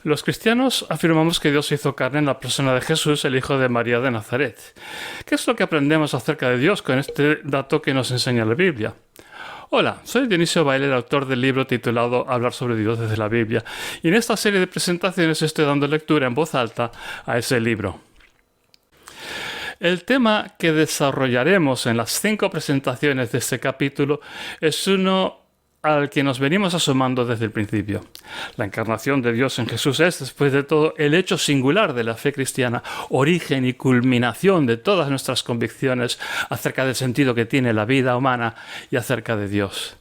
Los cristianos afirmamos que Dios se hizo carne en la persona de Jesús, el hijo de María de Nazaret. ¿Qué es lo que aprendemos acerca de Dios con este dato que nos enseña la Biblia? Hola, soy Dionisio Bailer, autor del libro titulado Hablar sobre Dios desde la Biblia, y en esta serie de presentaciones estoy dando lectura en voz alta a ese libro. El tema que desarrollaremos en las 5 presentaciones de este capítulo es uno al que nos venimos asomando desde el principio. La encarnación de Dios en Jesús es, después de todo, el hecho singular de la fe cristiana, origen y culminación de todas nuestras convicciones acerca del sentido que tiene la vida humana y acerca de Dios.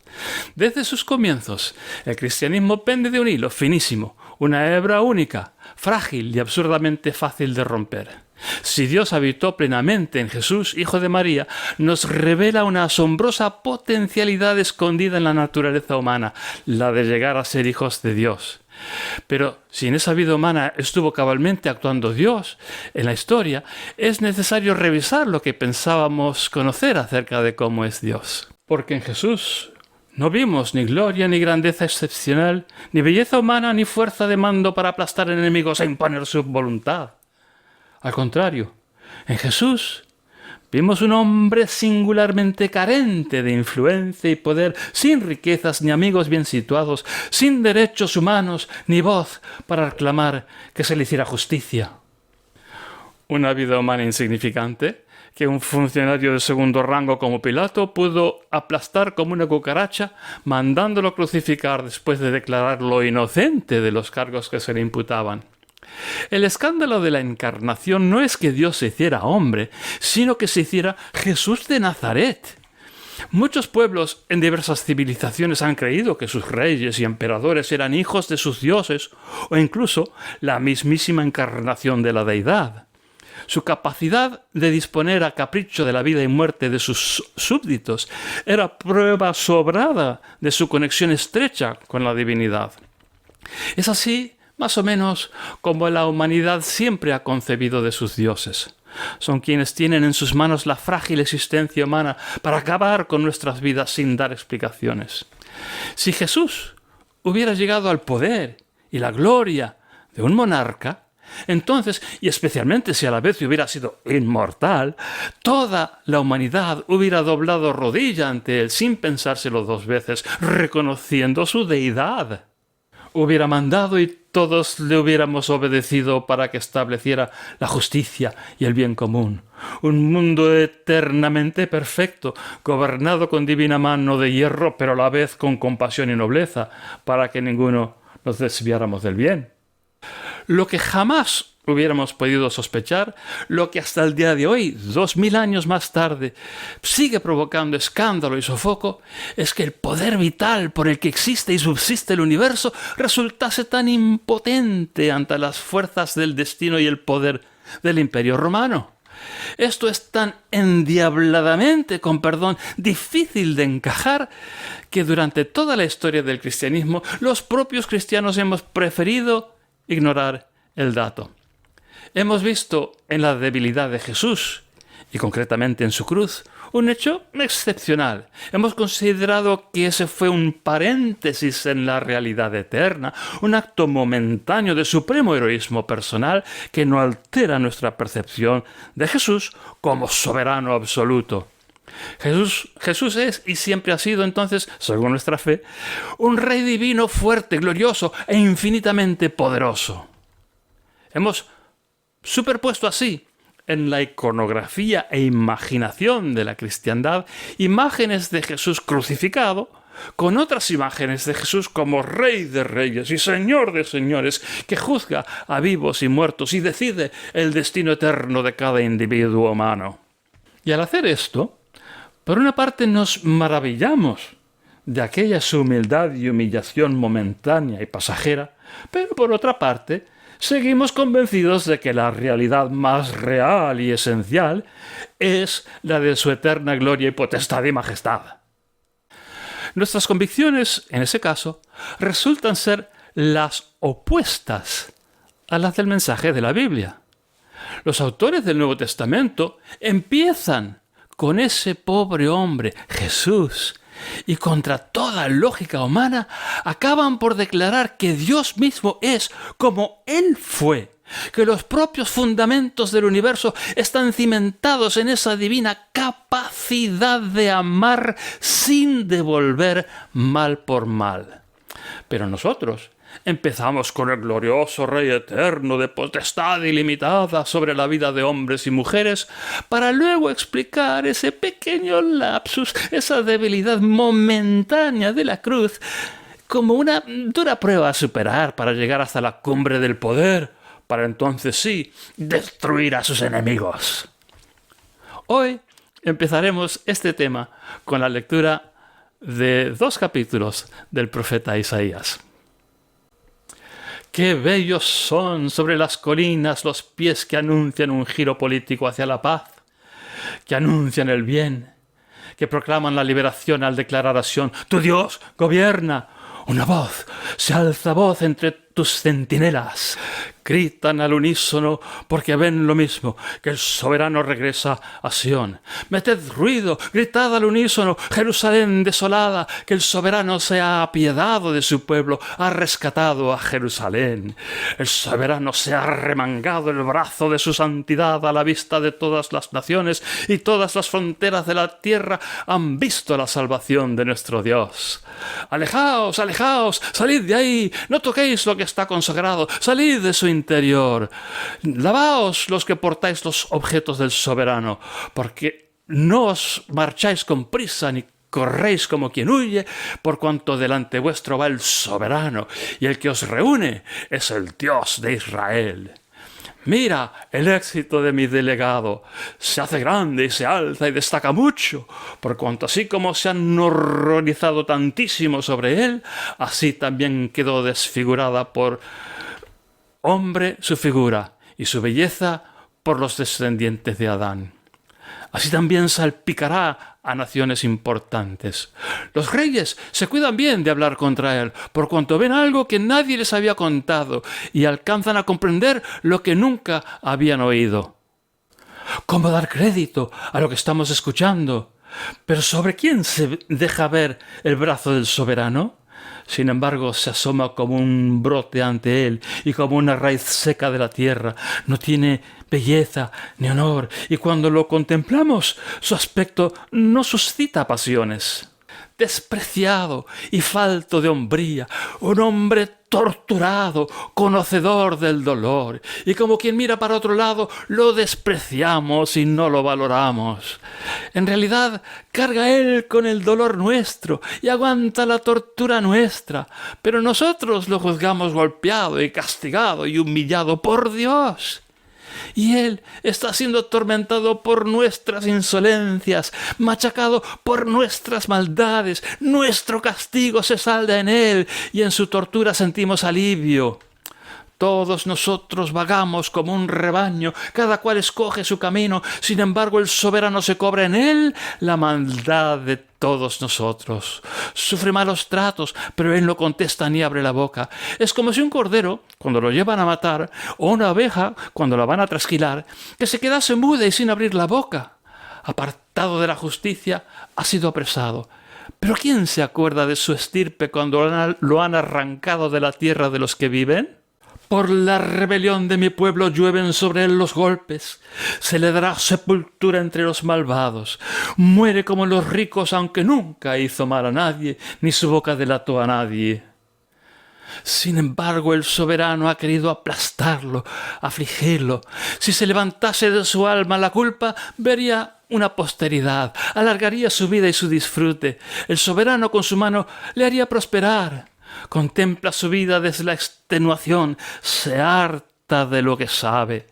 Desde sus comienzos, el cristianismo pende de un hilo finísimo, una hebra única, frágil y absurdamente fácil de romper. Si Dios habitó plenamente en Jesús, hijo de María, nos revela una asombrosa potencialidad escondida en la naturaleza humana, la de llegar a ser hijos de Dios. Pero si en esa vida humana estuvo cabalmente actuando Dios en la historia, es necesario revisar lo que pensábamos conocer acerca de cómo es Dios. Porque en Jesús no vimos ni gloria ni grandeza excepcional, ni belleza humana ni fuerza de mando para aplastar enemigos e imponer su voluntad. Al contrario, en Jesús vimos un hombre singularmente carente de influencia y poder, sin riquezas ni amigos bien situados, sin derechos humanos ni voz para reclamar que se le hiciera justicia. Una vida humana insignificante que un funcionario de segundo rango como Pilato pudo aplastar como una cucaracha, mandándolo crucificar después de declararlo inocente de los cargos que se le imputaban. El escándalo de la encarnación no es que Dios se hiciera hombre, sino que se hiciera Jesús de Nazaret. Muchos pueblos en diversas civilizaciones han creído que sus reyes y emperadores eran hijos de sus dioses, o incluso la mismísima encarnación de la deidad. Su capacidad de disponer a capricho de la vida y muerte de sus súbditos era prueba sobrada de su conexión estrecha con la divinidad. Es así, más o menos, como la humanidad siempre ha concebido de sus dioses. Son quienes tienen en sus manos la frágil existencia humana para acabar con nuestras vidas sin dar explicaciones. Si Jesús hubiera llegado al poder y la gloria de un monarca, entonces, y especialmente si a la vez hubiera sido inmortal, toda la humanidad hubiera doblado rodilla ante él sin pensárselo 2 veces, reconociendo su deidad. Hubiera mandado y todos le hubiéramos obedecido para que estableciera la justicia y el bien común. Un mundo eternamente perfecto, gobernado con divina mano de hierro, pero a la vez con compasión y nobleza, para que ninguno nos desviáramos del bien. Lo que jamás hubiéramos podido sospechar, lo que hasta el día de hoy, 2000 años más tarde, sigue provocando escándalo y sofoco, es que el poder vital por el que existe y subsiste el universo resultase tan impotente ante las fuerzas del destino y el poder del Imperio Romano. Esto es tan endiabladamente, con perdón, difícil de encajar, que durante toda la historia del cristianismo, los propios cristianos hemos preferido ignorar el dato. Hemos visto en la debilidad de Jesús, y concretamente en su cruz, un hecho excepcional. Hemos considerado que ese fue un paréntesis en la realidad eterna, un acto momentáneo de supremo heroísmo personal que no altera nuestra percepción de Jesús como soberano absoluto. Jesús es y siempre ha sido entonces, según nuestra fe, un rey divino fuerte, glorioso e infinitamente poderoso. Hemos superpuesto así en la iconografía e imaginación de la cristiandad imágenes de Jesús crucificado con otras imágenes de Jesús como Rey de Reyes y Señor de Señores, que juzga a vivos y muertos y decide el destino eterno de cada individuo humano. Y al hacer esto, por una parte nos maravillamos de aquella su humildad y humillación momentánea y pasajera, pero por otra parte seguimos convencidos de que la realidad más real y esencial es la de su eterna gloria y potestad y majestad. Nuestras convicciones, en ese caso, resultan ser las opuestas a las del mensaje de la Biblia. Los autores del Nuevo Testamento empiezan con ese pobre hombre, Jesús, y contra toda lógica humana, acaban por declarar que Dios mismo es como Él fue, que los propios fundamentos del universo están cimentados en esa divina capacidad de amar sin devolver mal por mal. Pero nosotros empezamos con el glorioso Rey eterno de potestad ilimitada sobre la vida de hombres y mujeres, para luego explicar ese pequeño lapsus, esa debilidad momentánea de la cruz, como una dura prueba a superar para llegar hasta la cumbre del poder, para entonces sí destruir a sus enemigos. Hoy empezaremos este tema con la lectura de 2 capítulos del profeta Isaías. ¡Qué bellos son sobre las colinas los pies que anuncian un giro político hacia la paz, que anuncian el bien, que proclaman la liberación al declarar a Sión: ¡Tu Dios gobierna! Una voz, se alza voz entre tus centinelas. Gritan al unísono porque ven lo mismo, que el soberano regresa a Sión. Meted ruido, gritad al unísono: Jerusalén desolada, que el soberano se ha apiadado de su pueblo, ha rescatado a Jerusalén. El soberano se ha remangado el brazo de su santidad a la vista de todas las naciones, y todas las fronteras de la tierra han visto la salvación de nuestro Dios. Alejaos, alejaos, salid de ahí, no toquéis lo que está consagrado, salid de su interior. Lavaos los que portáis los objetos del soberano, porque no os marcháis con prisa ni corréis como quien huye, por cuanto delante vuestro va el soberano, y el que os reúne es el Dios de Israel. Mira el éxito de mi delegado, se hace grande y se alza y destaca mucho, por cuanto así como se han horrorizado tantísimo sobre él, así también quedó desfigurada por hombre su figura y su belleza por los descendientes de Adán. Así también salpicará a naciones importantes. Los reyes se cuidan bien de hablar contra él, por cuanto ven algo que nadie les había contado y alcanzan a comprender lo que nunca habían oído. ¿Cómo dar crédito a lo que estamos escuchando? ¿Pero sobre quién se deja ver el brazo del soberano? Sin embargo, se asoma como un brote ante él y como una raíz seca de la tierra. No tiene belleza ni honor, y cuando lo contemplamos, su aspecto no suscita pasiones. Despreciado y falto de hombría, un hombre torturado, conocedor del dolor, y como quien mira para otro lado, lo despreciamos y no lo valoramos. En realidad, carga él con el dolor nuestro y aguanta la tortura nuestra, pero nosotros lo juzgamos golpeado y castigado y humillado por Dios. Y él está siendo atormentado por nuestras insolencias, machacado por nuestras maldades. Nuestro castigo se salda en él y en su tortura sentimos alivio. Todos nosotros vagamos como un rebaño, cada cual escoge su camino, sin embargo el soberano se cobra en él la maldad de todos nosotros. Sufre malos tratos, pero él no contesta ni abre la boca. Es como si un cordero, cuando lo llevan a matar, o una oveja, cuando la van a trasquilar, que se quedase muda y sin abrir la boca. Apartado de la justicia, ha sido apresado. ¿Pero quién se acuerda de su estirpe cuando lo han arrancado de la tierra de los que viven? Por la rebelión de mi pueblo llueven sobre él los golpes. Se le dará sepultura entre los malvados. Muere como los ricos, aunque nunca hizo mal a nadie, ni su boca delató a nadie. Sin embargo, el soberano ha querido aplastarlo, afligirlo. Si se levantase de su alma la culpa, vería una posteridad, alargaría su vida y su disfrute. El soberano con su mano le haría prosperar. Contempla su vida desde la extenuación, se harta de lo que sabe.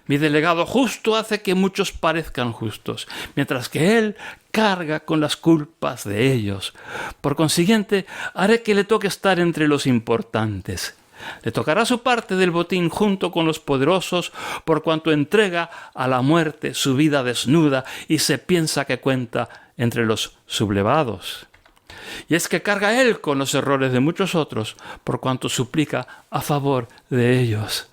Mi delegado justo hace que muchos parezcan justos, mientras que él carga con las culpas de ellos. Por consiguiente, haré que le toque estar entre los importantes. Le tocará su parte del botín junto con los poderosos, por cuanto entrega a la muerte su vida desnuda y se piensa que cuenta entre los sublevados. Y es que carga él con los errores de muchos otros, por cuanto suplica a favor de ellos.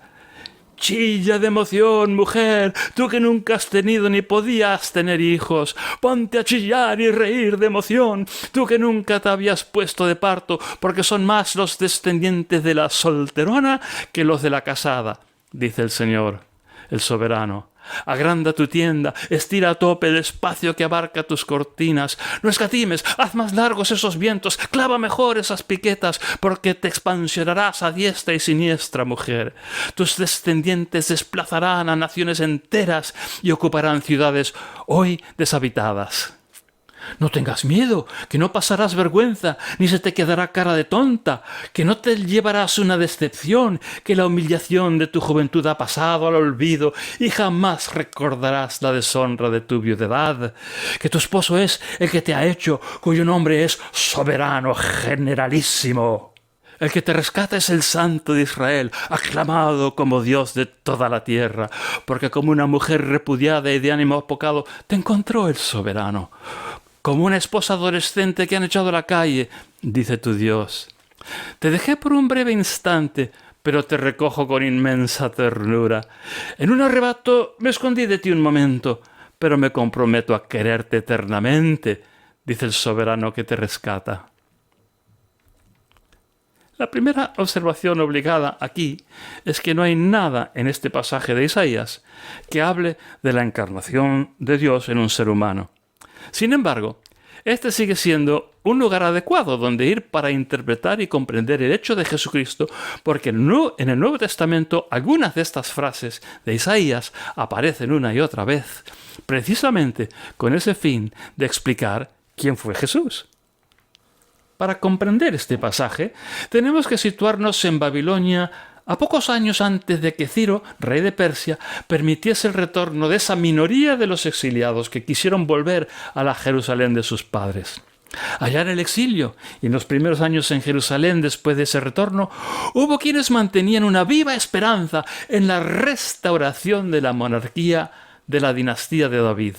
Chilla de emoción, mujer, tú que nunca has tenido ni podías tener hijos. Ponte a chillar y reír de emoción, tú que nunca te habías puesto de parto, porque son más los descendientes de la solterona que los de la casada, dice el Señor, el soberano. Agranda tu tienda, estira a tope el espacio que abarca tus cortinas. No escatimes, haz más largos esos vientos, clava mejor esas piquetas, porque te expansionarás a diestra y siniestra, mujer. Tus descendientes desplazarán a naciones enteras y ocuparán ciudades hoy deshabitadas. No tengas miedo, que no pasarás vergüenza, ni se te quedará cara de tonta, que no te llevarás una decepción, que la humillación de tu juventud ha pasado al olvido y jamás recordarás la deshonra de tu viudedad, que tu esposo es el que te ha hecho, cuyo nombre es soberano generalísimo. El que te rescata es el Santo de Israel, aclamado como Dios de toda la tierra, porque como una mujer repudiada y de ánimo apocado, te encontró el soberano. Como una esposa adolescente que han echado a la calle, dice tu Dios. Te dejé por un breve instante, pero te recojo con inmensa ternura. En un arrebato me escondí de ti un momento, pero me comprometo a quererte eternamente, dice el soberano que te rescata. La primera observación obligada aquí es que no hay nada en este pasaje de Isaías que hable de la encarnación de Dios en un ser humano. Sin embargo, este sigue siendo un lugar adecuado donde ir para interpretar y comprender el hecho de Jesucristo, porque en el Nuevo Testamento algunas de estas frases de Isaías aparecen una y otra vez, precisamente con ese fin de explicar quién fue Jesús. Para comprender este pasaje, tenemos que situarnos en Babilonia a pocos años antes de que Ciro, rey de Persia, permitiese el retorno de esa minoría de los exiliados que quisieron volver a la Jerusalén de sus padres. Allá en el exilio y en los primeros años en Jerusalén después de ese retorno, hubo quienes mantenían una viva esperanza en la restauración de la monarquía de la dinastía de David.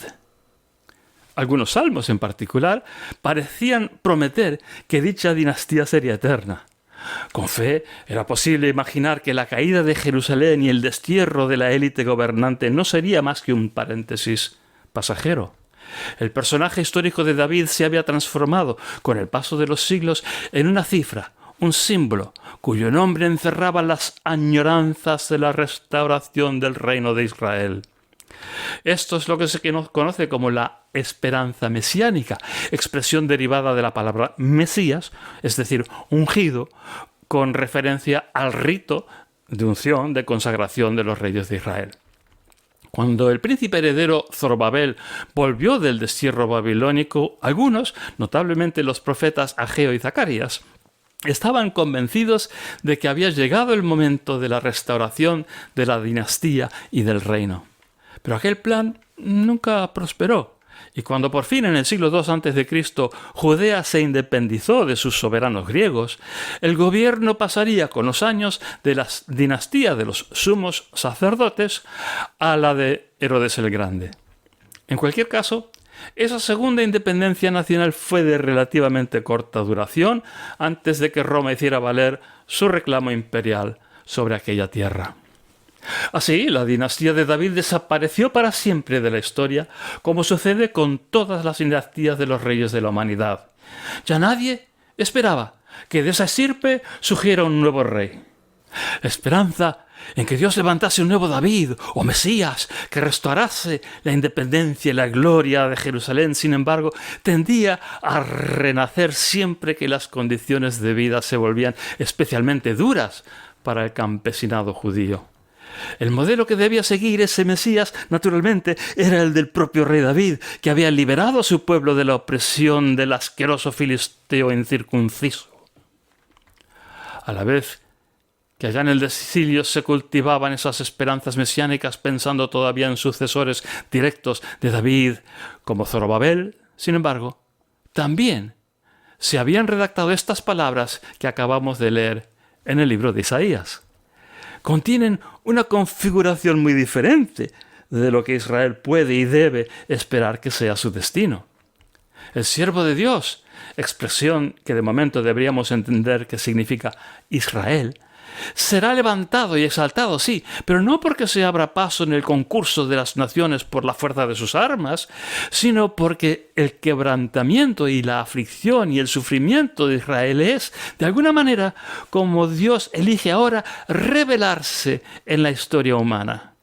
Algunos salmos en particular parecían prometer que dicha dinastía sería eterna. Con fe era posible imaginar que la caída de Jerusalén y el destierro de la élite gobernante no sería más que un paréntesis pasajero. El personaje histórico de David se había transformado, con el paso de los siglos, en una cifra, un símbolo, cuyo nombre encerraba las añoranzas de la restauración del reino de Israel. Esto es lo que se conoce como la esperanza mesiánica, expresión derivada de la palabra Mesías, es decir, ungido, con referencia al rito de unción, de consagración de los reyes de Israel. Cuando el príncipe heredero Zorobabel volvió del destierro babilónico, algunos, notablemente los profetas Ageo y Zacarías, estaban convencidos de que había llegado el momento de la restauración de la dinastía y del reino. Pero aquel plan nunca prosperó, y cuando por fin en el siglo II a.C. Judea se independizó de sus soberanos griegos, el gobierno pasaría con los años de la dinastía de los sumos sacerdotes a la de Herodes el Grande. En cualquier caso, esa segunda independencia nacional fue de relativamente corta duración antes de que Roma hiciera valer su reclamo imperial sobre aquella tierra. Así, la dinastía de David desapareció para siempre de la historia, como sucede con todas las dinastías de los reyes de la humanidad. Ya nadie esperaba que de esa estirpe surgiera un nuevo rey. La esperanza en que Dios levantase un nuevo David o Mesías que restaurase la independencia y la gloria de Jerusalén, sin embargo, tendía a renacer siempre que las condiciones de vida se volvían especialmente duras para el campesinado judío. El modelo que debía seguir ese Mesías, naturalmente, era el del propio rey David, que había liberado a su pueblo de la opresión del asqueroso filisteo incircunciso. A la vez que allá en el exilio se cultivaban esas esperanzas mesiánicas pensando todavía en sucesores directos de David, como Zorobabel, sin embargo, también se habían redactado estas palabras que acabamos de leer en el libro de Isaías. Contienen una configuración muy diferente de lo que Israel puede y debe esperar que sea su destino. El siervo de Dios, expresión que de momento deberíamos entender que significa Israel, será levantado y exaltado, sí, pero no porque se abra paso en el concurso de las naciones por la fuerza de sus armas, sino porque el quebrantamiento y la aflicción y el sufrimiento de Israel es, de alguna manera, como Dios elige ahora revelarse en la historia humana.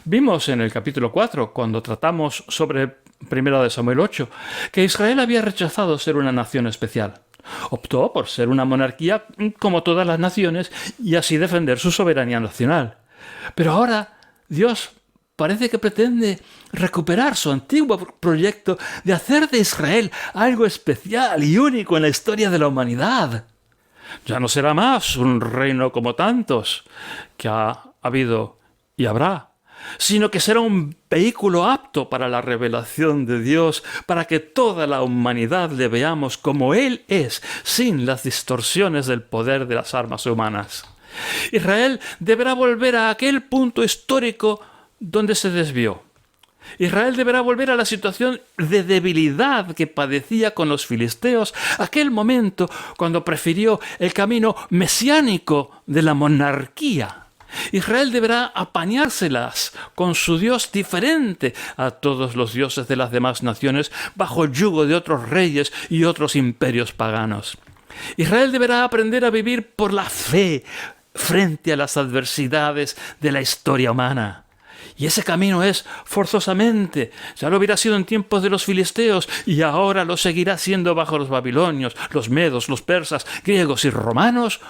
Vimos en el capítulo 4, cuando tratamos sobre 1 Samuel 8, que Israel había rechazado ser una nación especial. Optó por ser una monarquía como todas las naciones y así defender su soberanía nacional. Pero ahora Dios parece que pretende recuperar su antiguo proyecto de hacer de Israel algo especial y único en la historia de la humanidad. Ya no será más un reino como tantos que ha habido y habrá, sino que será un vehículo apto para la revelación de Dios, para que toda la humanidad le veamos como Él es, sin las distorsiones del poder de las armas humanas. Israel deberá volver a aquel punto histórico donde se desvió. Israel deberá volver a la situación de debilidad que padecía con los filisteos, aquel momento cuando prefirió el camino mesiánico de la monarquía. Israel deberá apañárselas con su Dios diferente a todos los dioses de las demás naciones bajo el yugo de otros reyes y otros imperios paganos. Israel deberá aprender a vivir por la fe frente a las adversidades de la historia humana. Y ese camino es, forzosamente, ya lo hubiera sido en tiempos de los filisteos y ahora lo seguirá siendo bajo los babilonios, los medos, los persas, griegos y romanos,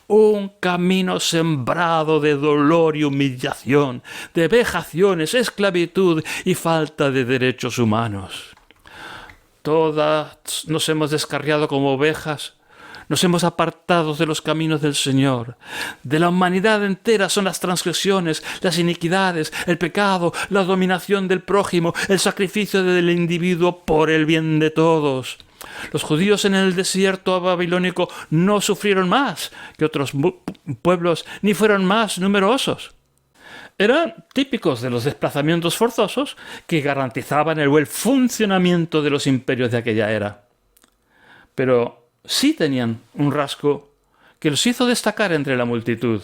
un camino sembrado de dolor y humillación, de vejaciones, esclavitud y falta de derechos humanos. Todas nos hemos descarriado como ovejas. Nos hemos apartado de los caminos del Señor. De la humanidad entera son las transgresiones, las iniquidades, el pecado, la dominación del prójimo, el sacrificio del individuo por el bien de todos. Los judíos en el desierto babilónico no sufrieron más que otros pueblos, ni fueron más numerosos. Eran típicos de los desplazamientos forzosos que garantizaban el buen funcionamiento de los imperios de aquella era. Pero sí tenían un rasgo que los hizo destacar entre la multitud: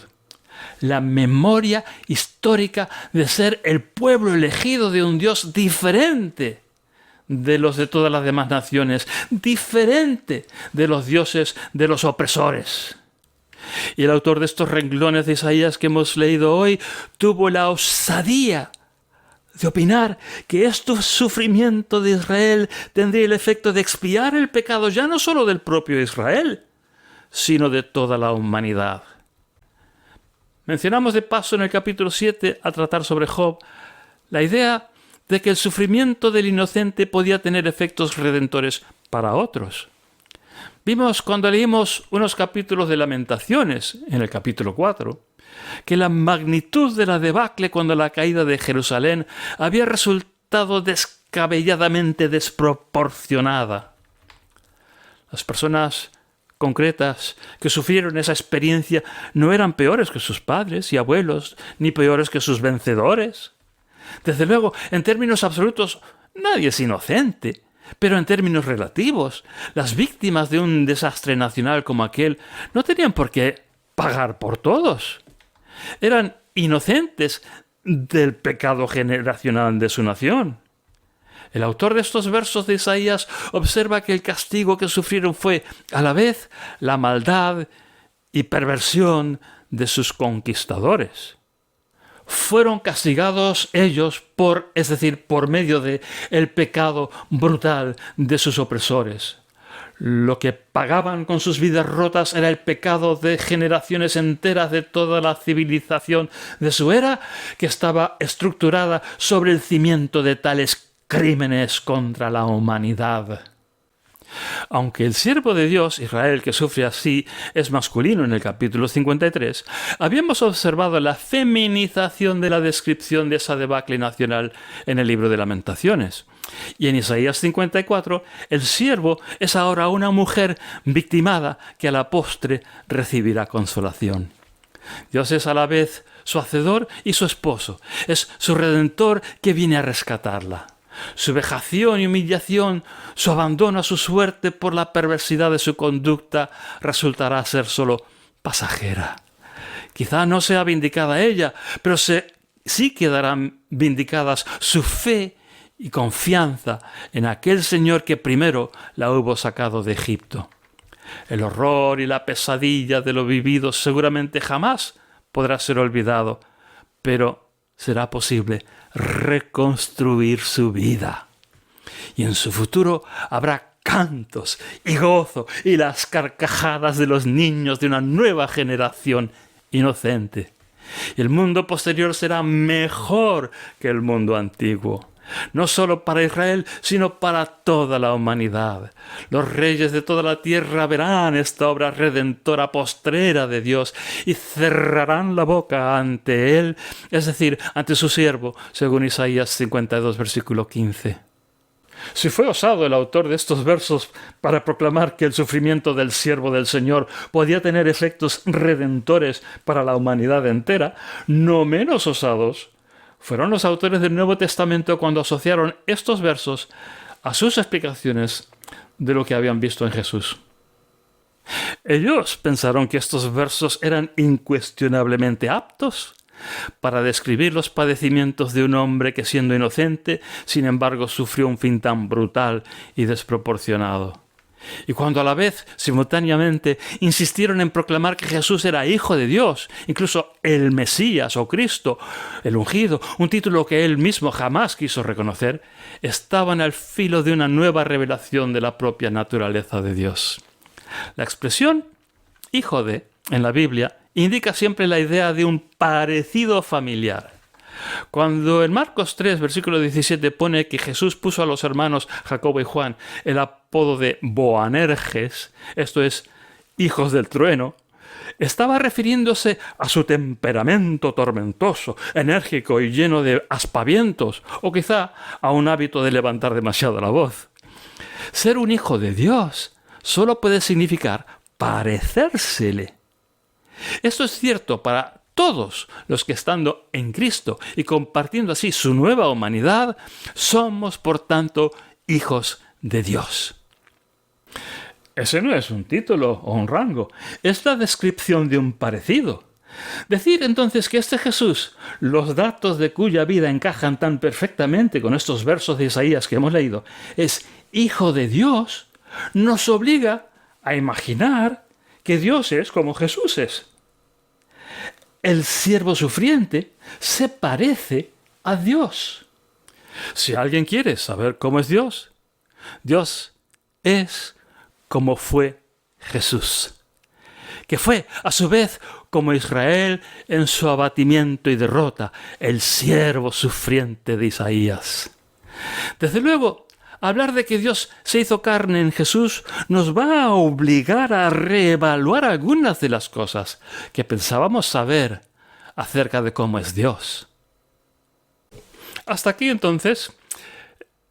la memoria histórica de ser el pueblo elegido de un Dios diferente de los de todas las demás naciones, diferente de los dioses de los opresores. Y el autor de estos renglones de Isaías que hemos leído hoy tuvo la osadía de opinar que este sufrimiento de Israel tendría el efecto de expiar el pecado ya no solo del propio Israel, sino de toda la humanidad. Mencionamos de paso en el capítulo 7, al tratar sobre Job, la idea de que el sufrimiento del inocente podía tener efectos redentores para otros. Vimos cuando leímos unos capítulos de Lamentaciones, en el capítulo 4, que la magnitud de la debacle cuando la caída de Jerusalén había resultado descabelladamente desproporcionada. Las personas concretas que sufrieron esa experiencia no eran peores que sus padres y abuelos, ni peores que sus vencedores. Desde luego, en términos absolutos, nadie es inocente, pero en términos relativos, las víctimas de un desastre nacional como aquel no tenían por qué pagar por todos. Eran inocentes del pecado generacional de su nación. El autor de estos versos de Isaías observa que el castigo que sufrieron fue, a la vez, la maldad y perversión de sus conquistadores. Fueron castigados ellos es decir, por medio de el pecado brutal de sus opresores. Lo que pagaban con sus vidas rotas era el pecado de generaciones enteras de toda la civilización de su era, que estaba estructurada sobre el cimiento de tales crímenes contra la humanidad. Aunque el siervo de Dios, Israel, que sufre así, es masculino en el capítulo 53, habíamos observado la feminización de la descripción de esa debacle nacional en el libro de Lamentaciones. Y en Isaías 54, el siervo es ahora una mujer victimada que a la postre recibirá consolación. Dios es a la vez su hacedor y su esposo. Es su redentor que viene a rescatarla. Su vejación y humillación, su abandono a su suerte por la perversidad de su conducta, resultará ser solo pasajera. Quizá no sea vindicada ella, pero sí quedarán vindicadas su fe y confianza en aquel Señor que primero la hubo sacado de Egipto. El horror y la pesadilla de lo vivido seguramente jamás podrá ser olvidado, pero será posible reconstruir su vida. Y en su futuro habrá cantos y gozo y las carcajadas de los niños de una nueva generación inocente. Y el mundo posterior será mejor que el mundo antiguo. No solo para Israel, sino para toda la humanidad. Los reyes de toda la tierra verán esta obra redentora postrera de Dios y cerrarán la boca ante Él, es decir, ante su siervo, según Isaías 52, versículo 15. Si fue osado el autor de estos versos para proclamar que el sufrimiento del siervo del Señor podía tener efectos redentores para la humanidad entera, no menos osados fueron los autores del Nuevo Testamento cuando asociaron estos versos a sus explicaciones de lo que habían visto en Jesús. Ellos pensaron que estos versos eran incuestionablemente aptos para describir los padecimientos de un hombre que, siendo inocente, sin embargo sufrió un fin tan brutal y desproporcionado. Y cuando a la vez, simultáneamente, insistieron en proclamar que Jesús era Hijo de Dios, incluso el Mesías o Cristo, el ungido, un título que él mismo jamás quiso reconocer, estaban al filo de una nueva revelación de la propia naturaleza de Dios. La expresión Hijo de, en la Biblia, indica siempre la idea de un parecido familiar. Cuando en Marcos 3, versículo 17 pone que Jesús puso a los hermanos Jacobo y Juan el apodo de Boanerges, esto es, hijos del trueno, estaba refiriéndose a su temperamento tormentoso, enérgico y lleno de aspavientos, o quizá a un hábito de levantar demasiado la voz. Ser un hijo de Dios solo puede significar parecérsele. Esto es cierto para todos los que, estando en Cristo y compartiendo así su nueva humanidad, somos por tanto hijos de Dios. Ese no es un título o un rango, es la descripción de un parecido. Decir entonces que este Jesús, los datos de cuya vida encajan tan perfectamente con estos versos de Isaías que hemos leído, es hijo de Dios, nos obliga a imaginar que Dios es como Jesús es. El siervo sufriente se parece a Dios. Si alguien quiere saber cómo es Dios, Dios es como fue Jesús, que fue a su vez como Israel en su abatimiento y derrota, el siervo sufriente de Isaías. Desde luego, hablar de que Dios se hizo carne en Jesús nos va a obligar a reevaluar algunas de las cosas que pensábamos saber acerca de cómo es Dios. Hasta aquí entonces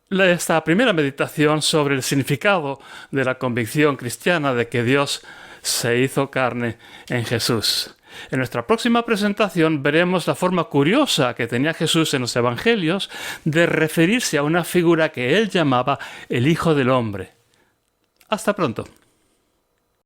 esta primera meditación sobre el significado de la convicción cristiana de que Dios se hizo carne en Jesús. En nuestra próxima presentación veremos la forma curiosa que tenía Jesús en los Evangelios de referirse a una figura que él llamaba el Hijo del Hombre. Hasta pronto.